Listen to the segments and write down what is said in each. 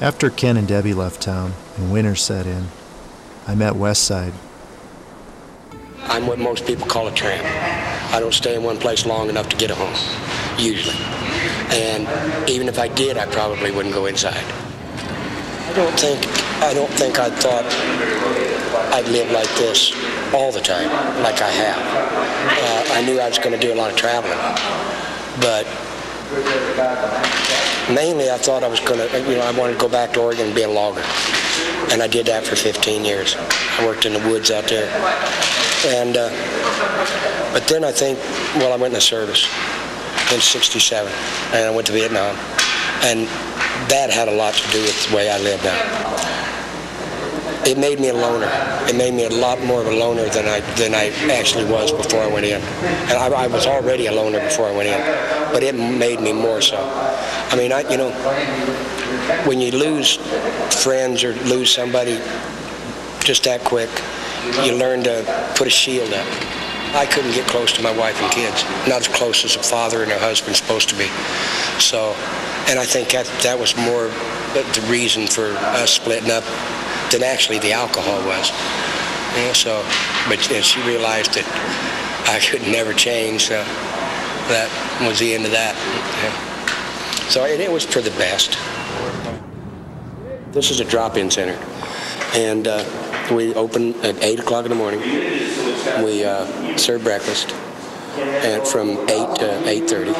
After Ken and Debbie left town and winter set in, I met Westside. I'm what most people call a tramp. I don't stay in one place long enough to get a home, usually. And even if I did, I probably wouldn't go inside. I don't think I thought I'd live like this all the time, like I have. I knew I was going to do a lot of traveling, but mainly I thought I was going to, I wanted to go back to Oregon and be a logger. And I did that for 15 years. I worked in the woods out there. And, but then I think, I went in the service in '67, and I went to Vietnam. And that had a lot to do with the way I live now. It made me a loner. It made me a lot more of a loner than I actually was before I went in. And I was already a loner before I went in, but it made me more so. I mean, when you lose friends or lose somebody just that quick, you learn to put a shield up. I couldn't get close to my wife and kids, not as close as a father and a husband's supposed to be. So, and I think that was more the reason for us splitting up than actually the alcohol was. But she realized that I could never change, so that was the end of that. Yeah. So it was for the best. This is a drop-in center, and we open at 8 o'clock in the morning. We serve breakfast from 8 to 8:30,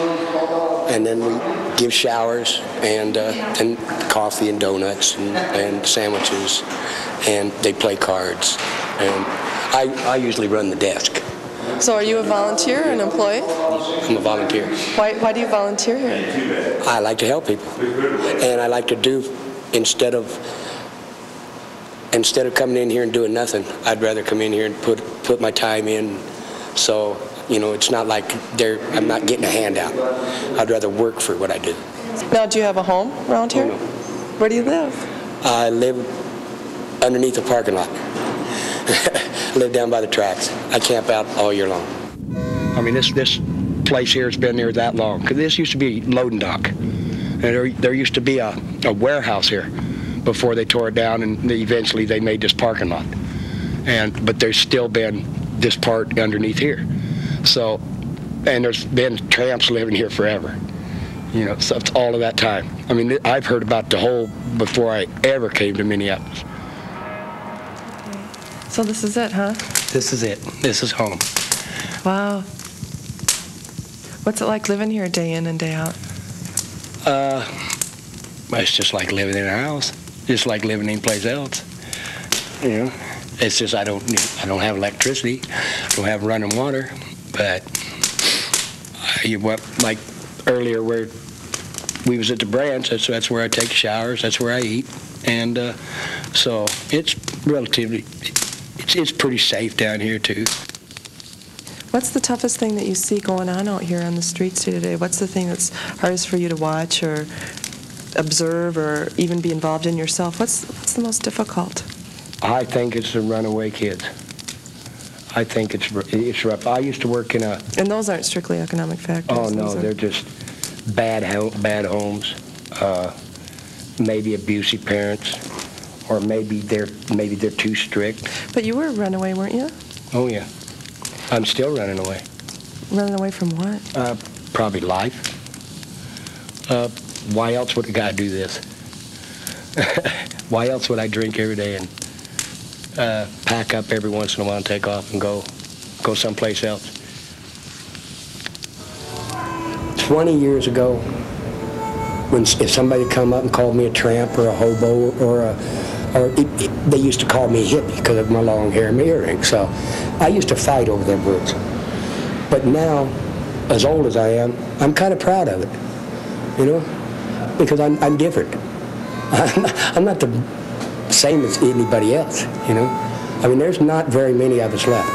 and then we give showers and coffee and donuts and sandwiches, and they play cards. And I usually run the desk. So are you a volunteer or an employee? I'm a volunteer. Why do you volunteer here? I like to help people, and I like to do, instead of coming in here and doing nothing, I'd rather come in here and put my time in. So, it's not like I'm not getting a handout. I'd rather work for what I do. Now, do you have a home around here? Oh, no. Where do you live? I live underneath the parking lot. I live down by the tracks. I camp out all year long. I mean, this place here has been there that long, because this used to be a loading dock. And there used to be a warehouse here before they tore it down, and eventually they made this parking lot. But there's still been this part underneath here. So, and there's been tramps living here forever. So it's all of that time. I mean, I've heard about the whole before I ever came to Minneapolis. So this is it, huh? This is it. This is home. Wow. What's it like living here day in and day out? It's just like living in a house. Just like living anyplace else. It's just I don't have electricity. I don't have running water. But like earlier where we was at the branch, that's where I take showers. That's where I eat. And so it's relatively, it's pretty safe down here too. What's the toughest thing that you see going on out here on the streets today? What's the thing that's hardest for you to watch or observe or even be involved in yourself? What's the most difficult? I think it's the runaway kids. I think it's rough. I used to work in a... And those aren't strictly economic factors. Oh, no, they're just bad homes, maybe abusive parents, or maybe they're too strict. But you were a runaway, weren't you? Oh, yeah. I'm still running away. Running away from what? Probably life. Why else would a guy do this? Why else would I drink every day and pack up every once in a while and take off and go someplace else? 20 years ago, if somebody come up and called me a tramp or a hobo they used to call me a hippie because of my long hair and my earrings. So I used to fight over them words. But now, as old as I am, I'm kind of proud of it, because I'm different. I'm not the same as anybody else, I mean, there's not very many of us left.